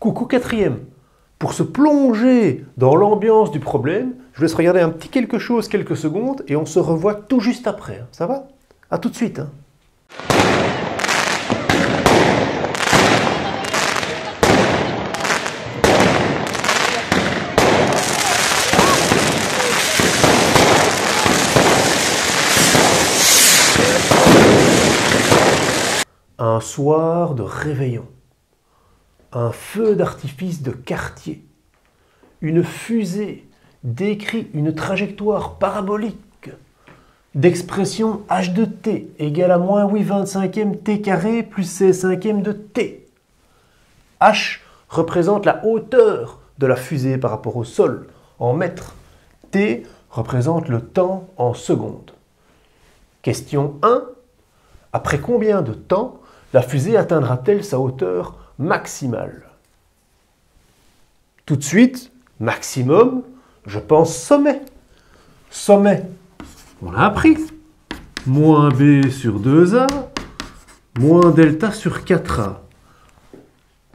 Coucou quatrième. Pour se plonger dans l'ambiance du problème, je vous laisse regarder un petit quelque chose quelques secondes et on se revoit tout juste après. Ça va? À tout de suite. Un soir de réveillon, un feu d'artifice de quartier, une fusée décrit une trajectoire parabolique d'expression h de t égale à moins 8/25e t carré plus 16/5e de t. H représente la hauteur de la fusée par rapport au sol en mètres. T représente le temps en secondes. Question 1. Après combien de temps la fusée atteindra-t-elle sa hauteur maximale? Tout de suite, maximum, je pense sommet. Sommet, on l'a appris. Moins b sur 2a, moins delta sur 4a.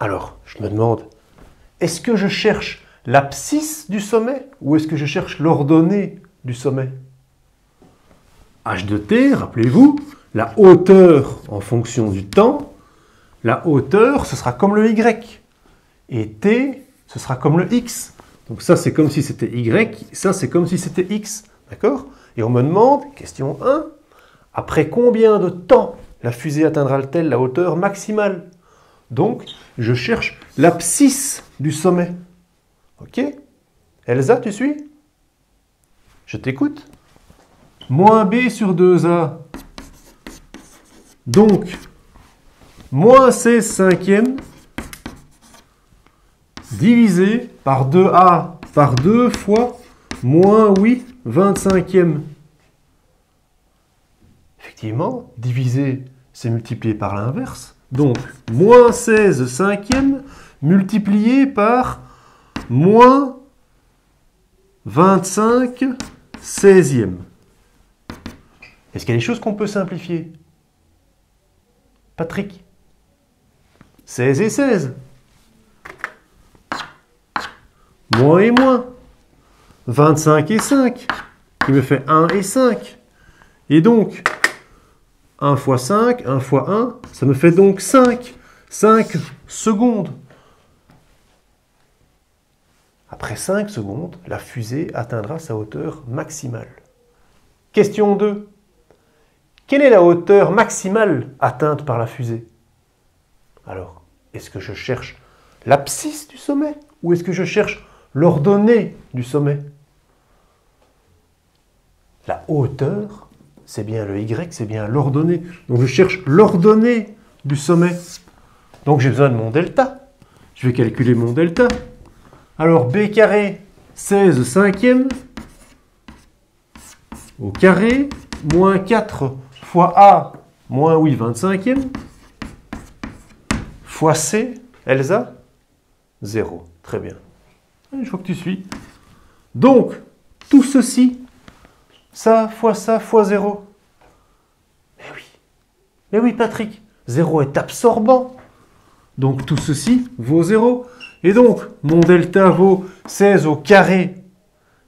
Alors, je me demande, est-ce que je cherche l'abscisse du sommet ou est-ce que je cherche l'ordonnée du sommet? H de t, rappelez-vous, la hauteur en fonction du temps, la hauteur, ce sera comme le y. Et t, ce sera comme le x. Donc ça, c'est comme si c'était y, ça, c'est comme si c'était x. D'accord? Et on me demande, question 1, après combien de temps la fusée atteindra-t-elle la hauteur maximale? Donc, je cherche l'abscisse du sommet. Ok? Elsa, tu suis? Je t'écoute. Moins b sur 2a. Donc, moins 16/5e divisé par 2a par 2 fois moins 8/25e. Effectivement, diviser, c'est multiplier par l'inverse. Donc, moins 16/5e multiplié par moins 25/16e. Est-ce qu'il y a des choses qu'on peut simplifier? Patrick? 16 et 16. Moins et moins. 25 et 5. Qui me fait 1 et 5. Et donc, 1 fois 5, 1 fois 1, ça me fait donc 5. 5 secondes. Après 5 secondes, la fusée atteindra sa hauteur maximale. Question 2. Quelle est la hauteur maximale atteinte par la fusée? Alors, est-ce que je cherche l'abscisse du sommet ou est-ce que je cherche l'ordonnée du sommet? La hauteur, c'est bien le y, c'est bien l'ordonnée. Donc je cherche l'ordonnée du sommet. Donc j'ai besoin de mon delta. Je vais calculer mon delta. Alors b carré, 16/5e au carré, moins 4 fois a, moins 8/25e, fois c, Elsa, 0. Très bien. Je vois que tu suis. Donc, tout ceci, ça fois 0. Mais oui, Patrick, 0 est absorbant. Donc, tout ceci vaut 0. Et donc, mon delta vaut 16 au carré.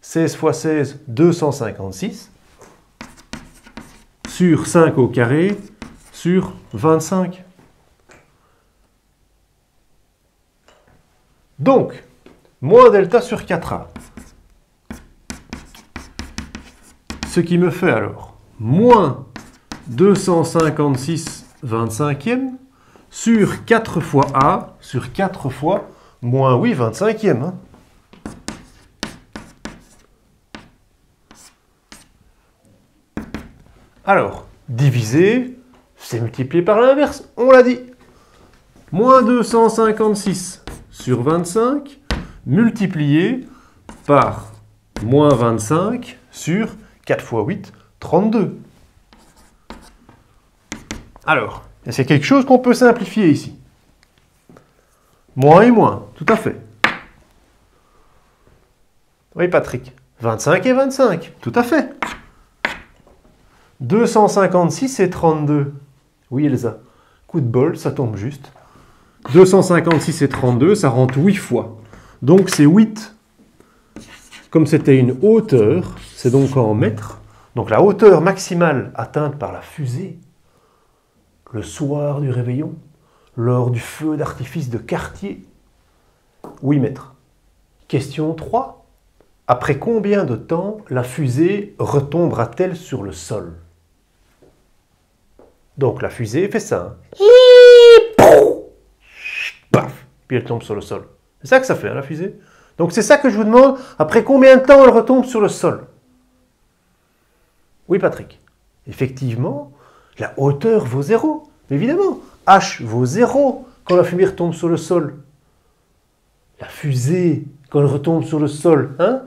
16 fois 16, 256. Sur 5 au carré, sur 25. Donc, moins delta sur 4a. Ce qui me fait alors moins 256/25e sur 4 fois a, sur 4 fois moins 8/25e. Alors, diviser, c'est multiplier par l'inverse, on l'a dit. Moins 256 sur 25, multiplié par moins 25 sur 4 fois 8, 32. Alors, est-ce qu'il y a quelque chose qu'on peut simplifier ici? Moins et moins, tout à fait. Oui, Patrick. 25 et 25, tout à fait. 256 et 32. Oui, Elsa. Coup de bol, ça tombe juste. 256 et 32, ça rentre 8 fois. Donc c'est 8. Comme c'était une hauteur, c'est donc en mètres. Donc la hauteur maximale atteinte par la fusée, le soir du réveillon, lors du feu d'artifice de quartier, 8 mètres. Question 3. Après combien de temps la fusée retombera-t-elle sur le sol? Donc la fusée fait ça. Paf, puis elle tombe sur le sol. C'est ça que ça fait, hein, la fusée. Donc c'est ça que je vous demande. Après combien de temps elle retombe sur le sol? Oui, Patrick. Effectivement, la hauteur vaut 0. Évidemment, h vaut 0 quand la fumée retombe sur le sol. La fusée, quand elle retombe sur le sol, hein?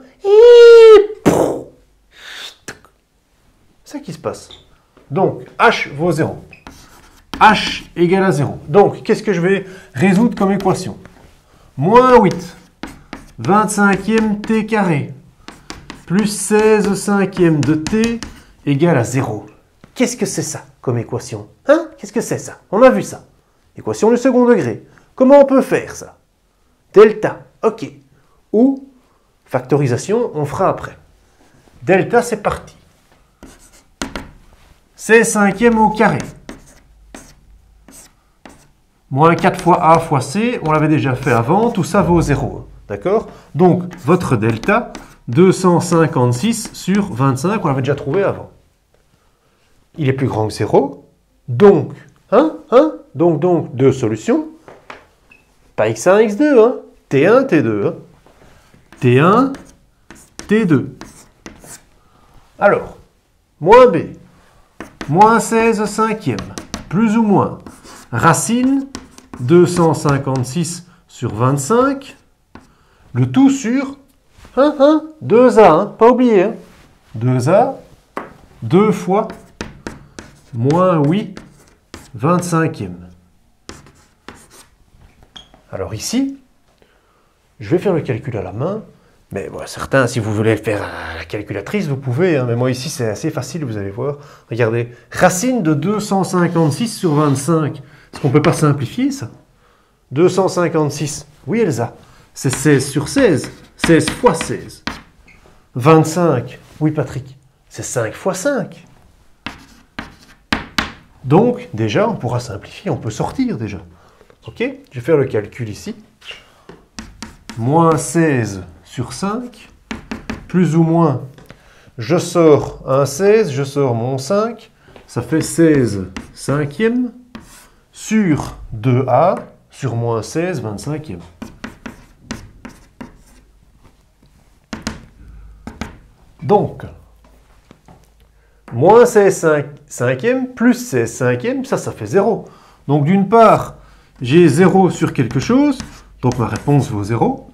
C'est ça qui se passe. Donc, h vaut 0. h égale à 0. Donc, qu'est-ce que je vais résoudre comme équation? Moins 8, 25e t carré, plus 16 cinquièmes de t égale à 0. Qu'est-ce que c'est ça comme équation? Hein? Qu'est-ce que c'est ça? On a vu ça. Équation du second degré. Comment on peut faire ça? Delta, ok. Ou factorisation, on fera après. Delta, c'est parti. 16 cinquièmes au carré. Moins 4 fois A fois C, on l'avait déjà fait avant, tout ça vaut 0. D'accord? Donc, votre delta, 256 sur 25, on l'avait déjà trouvé avant. Il est plus grand que 0. Donc, donc, deux solutions. Pas x1, x2, hein? T1, T2. Hein? T1, T2. Alors, moins B, moins 16 cinquièmes, plus ou moins, racine 256 sur 25, le tout sur 2A, hein? Pas oublier. Hein? 2A, 2 fois moins 8 25e. Alors ici, je vais faire le calcul à la main, mais bon, certains, si vous voulez le faire à la calculatrice, vous pouvez, hein, mais moi ici c'est assez facile, vous allez voir. Regardez, racine de 256 sur 25, est-ce qu'on ne peut pas simplifier ça? 256, oui Elsa, c'est 16 sur 16, 16 fois 16. 25, oui Patrick, c'est 5 fois 5. Donc, déjà, on pourra simplifier, on peut sortir déjà. Ok? Je vais faire le calcul ici. Moins 16 sur 5, plus ou moins, je sors un 16, je sors mon 5, ça fait 16 cinquièmes, sur 2A, sur moins 16 25e. Donc, moins 16 cinquièmes plus 16 cinquièmes, ça fait 0. Donc d'une part, j'ai 0 sur quelque chose, donc ma réponse vaut 0.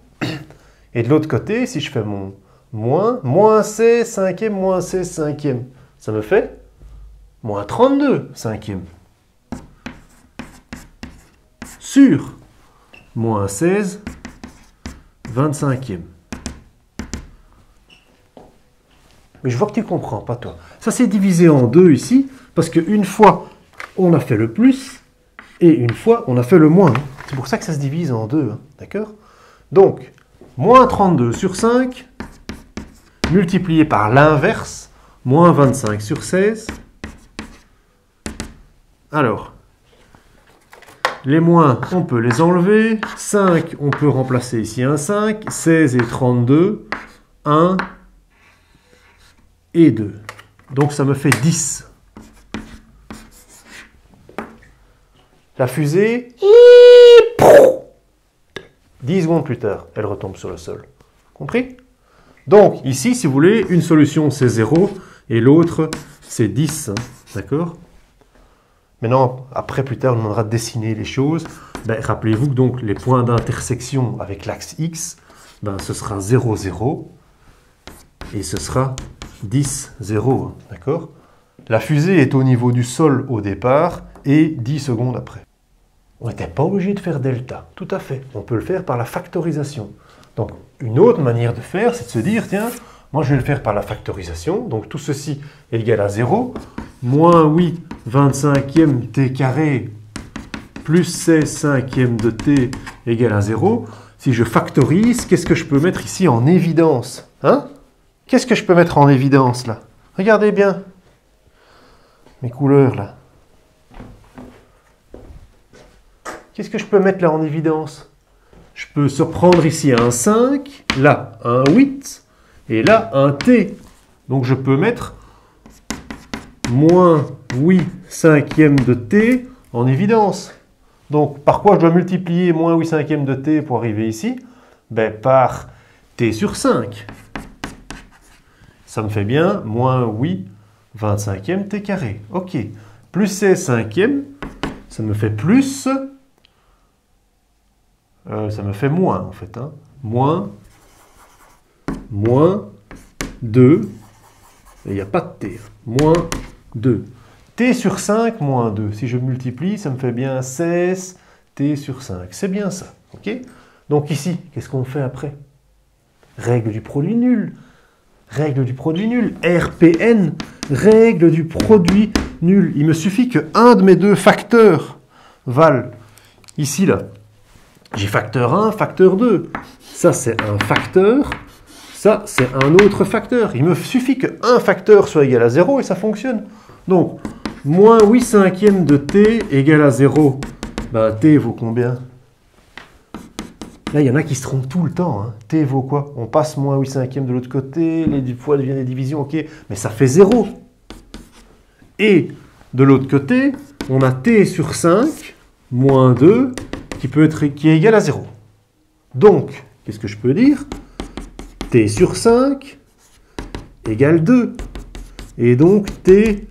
Et de l'autre côté, si je fais mon moins 16 cinquièmes, moins 16 cinquièmes, ça me fait moins 32 cinquièmes. Sur moins 16 25e. Mais je vois que tu ne comprends pas, toi. Ça s'est divisé en deux ici, parce qu'une fois, on a fait le plus, et une fois, on a fait le moins. C'est pour ça que ça se divise en deux, hein, d'accord? Donc, moins 32 sur 5, multiplié par l'inverse, moins 25 sur 16. Alors, les moins, on peut les enlever. 5, on peut remplacer ici un 5. 16 et 32, 1 et 2. Donc ça me fait 10. La fusée, 10 secondes plus tard, elle retombe sur le sol. Compris? Donc ici, si vous voulez, une solution c'est 0 et l'autre c'est 10. Hein, d'accord? Maintenant, après, plus tard, on demandera de dessiner les choses. Ben, rappelez-vous que donc les points d'intersection avec l'axe X, ben, ce sera 0, 0 et ce sera 10, 0. D'accord? La fusée est au niveau du sol au départ et 10 secondes après. On n'était pas obligé de faire delta, tout à fait. On peut le faire par la factorisation. Donc, une autre manière de faire, c'est de se dire, tiens, moi je vais le faire par la factorisation. Donc, tout ceci est égal à 0. Moins 8 25e t carré plus 16 cinquièmes de t égale à 0. Si je factorise, qu'est-ce que je peux mettre ici en évidence? Hein? Qu'est-ce que je peux mettre en évidence là? Regardez bien mes couleurs là. Qu'est-ce que je peux mettre là en évidence? Je peux surprendre ici un 5, là un 8 et là un t. Donc je peux mettre moins 8 cinquièmes de t en évidence. Donc par quoi je dois multiplier moins 8 cinquièmes de t pour arriver ici? Ben, par t sur 5. Ça me fait bien moins 8 25e t carré. Ok. Plus 16 cinquièmes, ça me fait plus... ça me fait moins en fait. Hein. Moins 2. Il n'y a pas de t. Moins 2. T sur 5 moins 2. Si je multiplie, ça me fait bien 16 t sur 5. C'est bien ça. Ok. Donc ici, qu'est-ce qu'on fait après? Règle du produit nul. Règle du produit nul. RPN. Règle du produit nul. Il me suffit que un de mes deux facteurs valent ici là. J'ai facteur 1, facteur 2. Ça, c'est un facteur. Ça, c'est un autre facteur. Il me suffit qu'un facteur soit égal à 0 et ça fonctionne. Donc, moins 8 cinquièmes de t égale à 0. Ben, t vaut combien? Là, il y en a qui se trompent tout le temps. Hein. T vaut quoi? On passe moins 8 cinquièmes de l'autre côté, les fois deviennent des divisions, ok. Mais ça fait 0. Et de l'autre côté, on a t sur 5, moins 2, qui est égal à 0. Donc, qu'est-ce que je peux dire? T sur 5 égale 2. Et donc, t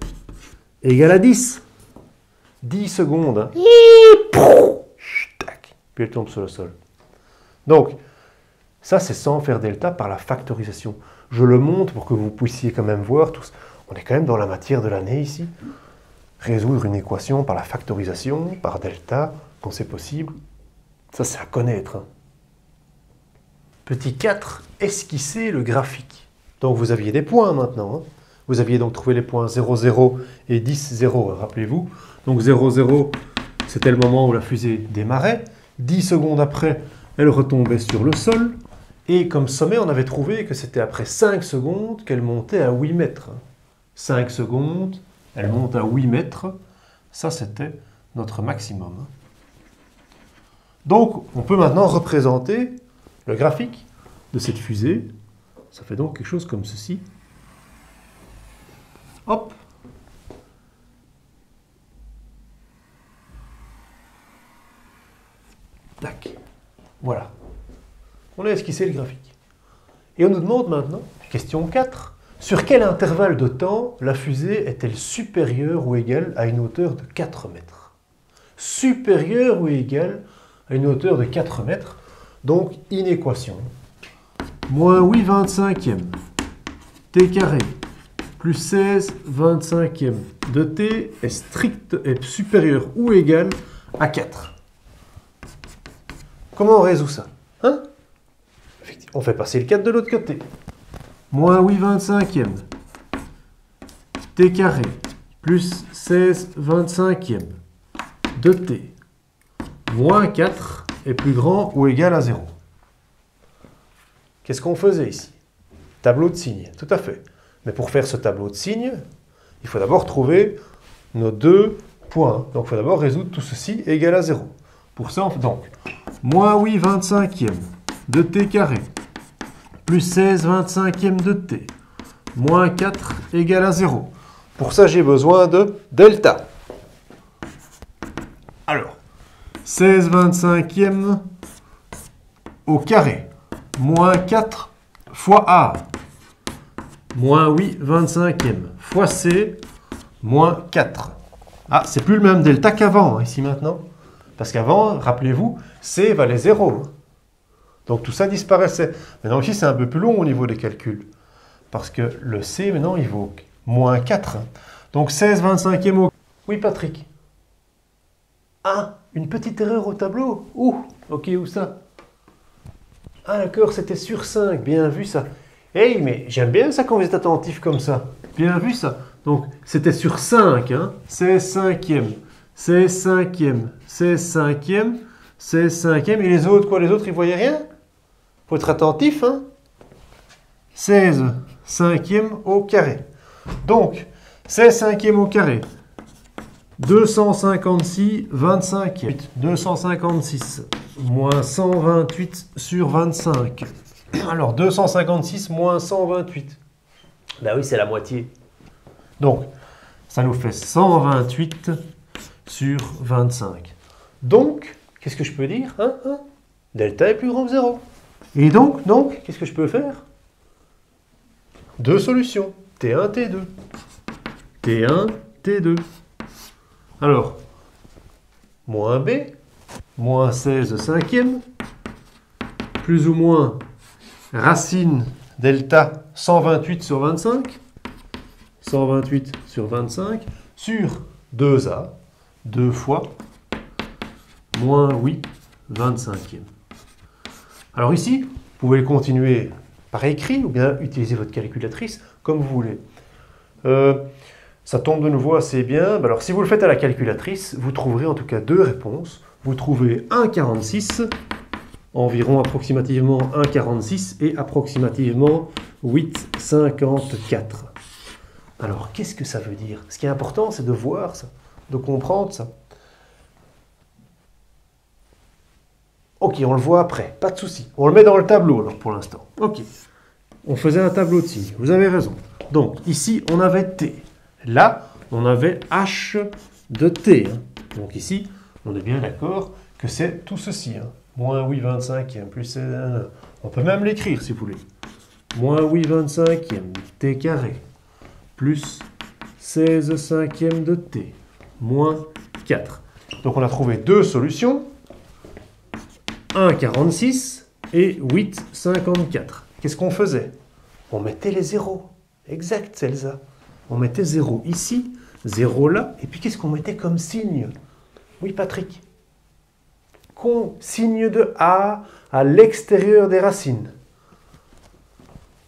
égale à 10. 10 secondes. Hein. Puis elle tombe sur le sol. Donc, ça, c'est sans faire delta par la factorisation. Je le montre pour que vous puissiez quand même voir. On est quand même dans la matière de l'année ici. Résoudre une équation par la factorisation, par delta, quand c'est possible. Ça, c'est à connaître. Hein. Petit 4, esquisser le graphique. Donc, vous aviez des points maintenant. Hein. Vous aviez donc trouvé les points 0, 0 et 10, 0, rappelez-vous. Donc, 0, 0, c'était le moment où la fusée démarrait. 10 secondes après, elle retombait sur le sol. Et comme sommet, on avait trouvé que c'était après 5 secondes qu'elle montait à 8 mètres. 5 secondes, elle monte à 8 mètres. Ça, c'était notre maximum. Donc, on peut maintenant représenter le graphique de cette fusée. Ça fait donc quelque chose comme ceci. Hop. Tac. Voilà. On a esquissé le graphique. Et on nous demande maintenant, question 4, sur quel intervalle de temps la fusée est-elle supérieure ou égale à une hauteur de 4 mètres? Supérieure ou égale à une hauteur de 4 mètres. Donc, inéquation. Moins 8 25e t carré plus 16 25e de t est supérieur ou égal à 4. Comment on résout ça? Hein? On fait passer le 4 de l'autre côté. Moins 8 25e t carré plus 16 25e de t moins 4 est plus grand ou égal à 0. Qu'est-ce qu'on faisait ici? Tableau de signes, tout à fait. Mais pour faire ce tableau de signes, il faut d'abord trouver nos deux points. Donc il faut d'abord résoudre tout ceci égal à 0. Pour ça, on fait donc moins 8 25e de t carré plus 16 25e de t moins 4 égale à 0. Pour ça, j'ai besoin de delta. Alors, 16 25e au carré, moins 4 fois A, moins 8 25e fois C, moins 4. Ah, c'est plus le même delta qu'avant, ici maintenant. Parce qu'avant, rappelez-vous, C valait 0. Donc tout ça disparaissait. Maintenant ici, c'est un peu plus long au niveau des calculs. Parce que le C, maintenant, il vaut moins 4. Donc 16 25e au... Oui, Patrick. Ah, une petite erreur au tableau. Ouh, ok, où ça? Ah, d'accord, c'était sur 5. Bien vu ça. Hey, mais j'aime bien ça quand vous êtes attentif comme ça. Bien vu ça. Donc, c'était sur 5. Hein. 16 cinquième. c'est cinquième, c'est cinquième, c'est cinquième. Et les autres, quoi? Les autres, ils ne voyaient rien? Faut être attentif, hein? 16 cinquième au carré. Donc, 16 cinquième au carré. 256 25. 256 moins 128 sur 25. Alors, 256 moins 128. Ben oui, c'est la moitié. Donc, ça nous fait 128 sur 25. Donc, qu'est-ce que je peux dire? Delta est plus grand que 0. Et donc qu'est-ce que je peux faire? Deux solutions. T1, T2. T1, T2. Alors, moins B, moins 16 cinquième, plus ou moins racine delta 128 sur 25, 128 sur 25, sur 2A, 2 fois, moins 8 25e. Alors ici, vous pouvez continuer par écrit ou bien utiliser votre calculatrice comme vous voulez. Ça tombe de nouveau assez bien. Alors si vous le faites à la calculatrice, vous trouverez en tout cas deux réponses. Vous trouvez 1,46, environ approximativement 1,46 et approximativement 8,54. Alors qu'est-ce que ça veut dire? Ce qui est important, c'est de voir ça, de comprendre ça. Ok, on le voit après, pas de souci. On le met dans le tableau alors pour l'instant. Ok, on faisait un tableau de signes, vous avez raison. Donc ici, on avait T. Là, on avait H de T. Donc ici, on est bien d'accord que c'est tout ceci. Moins 8 25e plus... on peut même l'écrire si vous voulez. Moins 8 25e T carré plus 16 cinquième de T moins 4. Donc on a trouvé deux solutions. 1,46 et 8,54. Qu'est-ce qu'on faisait? On mettait les zéros. Exact, Celsa. On mettait 0 ici, 0 là, et puis qu'est-ce qu'on mettait comme signe? Oui, Patrick. Signe de A à l'extérieur des racines.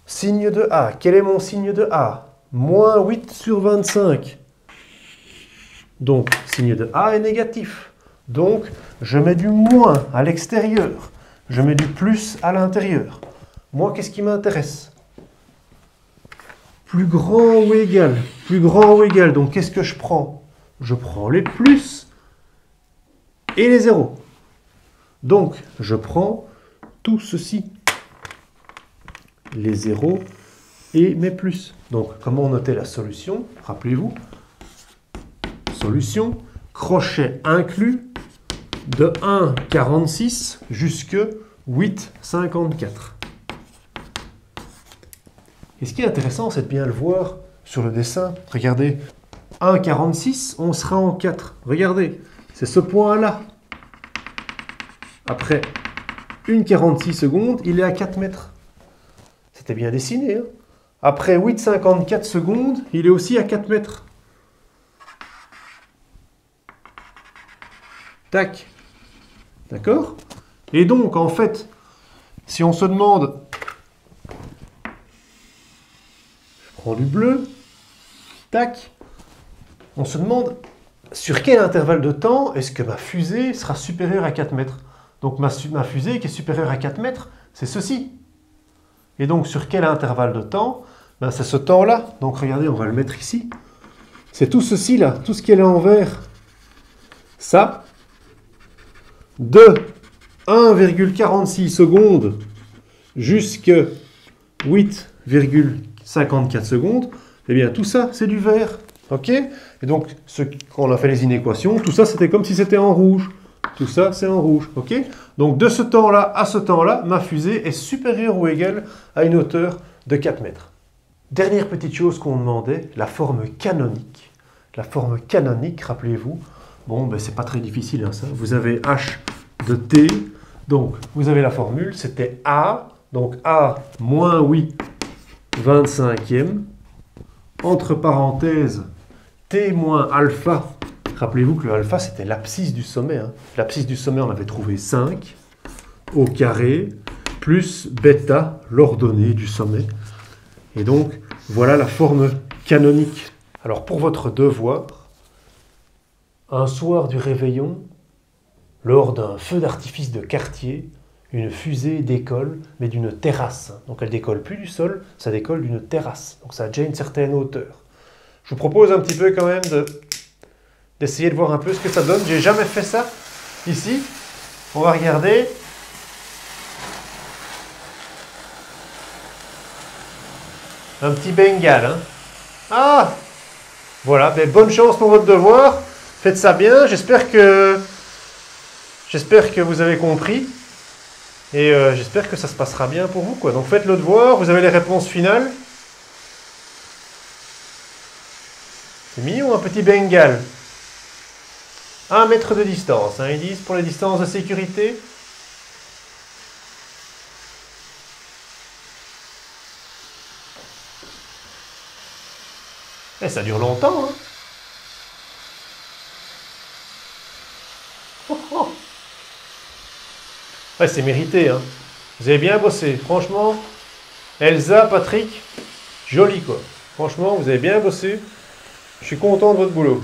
Signe de A. Quel est mon signe de A? Moins 8 sur 25. Donc, signe de A est négatif. Donc, je mets du moins à l'extérieur. Je mets du plus à l'intérieur. Moi, qu'est-ce qui m'intéresse? Plus grand ou égal? Plus grand ou égal. Donc, qu'est-ce que je prends? Je prends les plus et les zéros. Donc, je prends tout ceci. Les zéros et mes plus. Donc, comment noter la solution? Rappelez-vous. Solution, crochet inclus, de 1,46 jusque 8,54. Et ce qui est intéressant, c'est de bien le voir sur le dessin. Regardez, 1,46, on sera en 4. Regardez, c'est ce point-là. Après 1,46 secondes, il est à 4 mètres. C'était bien dessiné. Hein? Après 8,54 secondes, il est aussi à 4 mètres. Tac. D'accord? Et donc, en fait, si on se demande... Je prends du bleu. Tac. On se demande sur quel intervalle de temps est-ce que ma fusée sera supérieure à 4 mètres. Donc, ma fusée qui est supérieure à 4 mètres, c'est ceci. Et donc, sur quel intervalle de temps? Ben, c'est ce temps-là. Donc, regardez, on va le mettre ici. C'est tout ceci là, tout ce qui est là en vert. Ça... de 1,46 secondes jusqu'à 8,54 secondes, eh bien tout ça c'est du vert. Ok? Et donc quand on a fait les inéquations, tout ça c'était comme si c'était en rouge. Tout ça c'est en rouge. Ok? Donc de ce temps-là à ce temps-là, ma fusée est supérieure ou égale à une hauteur de 4 mètres. Dernière petite chose qu'on demandait, la forme canonique. La forme canonique, rappelez-vous, bon, ben, c'est pas très difficile, hein, ça. Vous avez H de T, donc vous avez la formule, c'était A, donc A moins 8 25e, entre parenthèses, T moins alpha. Rappelez-vous que le alpha, c'était l'abscisse du sommet. Hein. L'abscisse du sommet, on avait trouvé 5 au carré, plus bêta, l'ordonnée du sommet. Et donc, voilà la forme canonique. Alors, pour votre devoir, Un soir du réveillon, lors d'un feu d'artifice de quartier, une fusée décolle, mais d'une terrasse. Donc elle décolle plus du sol, ça décolle d'une terrasse. Donc ça a déjà une certaine hauteur. Je vous propose un petit peu quand même d'essayer de voir un peu ce que ça donne. J'ai jamais fait ça ici. On va regarder. Un petit bengal. Hein. Ah! Voilà, ben, bonne chance pour votre devoir. Faites ça bien. J'espère que vous avez compris. Et j'espère que ça se passera bien pour vous, quoi. Donc faites le devoir, vous avez les réponses finales. C'est mignon, un petit bengal. 1 mètre de distance, hein, ils disent, pour les distances de sécurité. Et ça dure longtemps, hein. Oh, oh. Ouais, c'est mérité, hein. Vous avez bien bossé, franchement. Elsa, Patrick, joli, quoi. Franchement, vous avez bien bossé. Je suis content de votre boulot.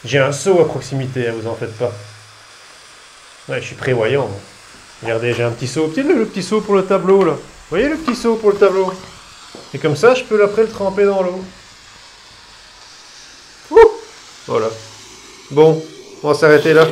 J'ai un seau à proximité, hein, vous en faites pas. Ouais, je suis prévoyant. Moi. Regardez, j'ai un petit seau. Le petit seau pour le tableau, là. Vous voyez le petit seau pour le tableau? Et comme ça, je peux après le tremper dans l'eau. Voilà. Bon, on va s'arrêter là.